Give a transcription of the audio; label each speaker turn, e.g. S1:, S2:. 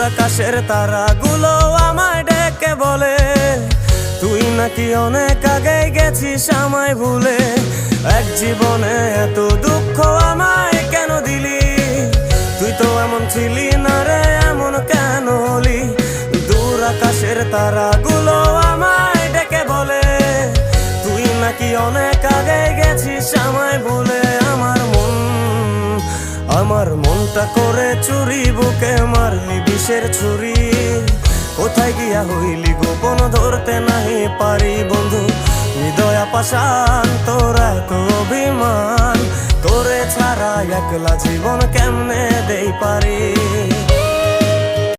S1: আকাশের তারাগুলো আমায় ডেকে বলে তুই নাকি অনেক আগে গেছিস আমায় ভুলে। এক জীবনে এত দুঃখ আমায় কেন দিলি, তুই তো এমন ছিলি না রে, এমন কেন হলি। দূর আকাশের তারাগুলো আমায় ডেকে বলে তুই নাকি অনেক আগে গেছিস আমায় ভুলে। আমার মনটা করে চুরি, বুকে মারলি বিষের ছুরি। কোথায় গিয়া হইলি গোপন ধরতে নাহি পারি বন্ধু। হৃদয় পাষাণ তোর এত অভিমান, তোরে ছাড়া একলা জীবন কেমনে দেই পারি।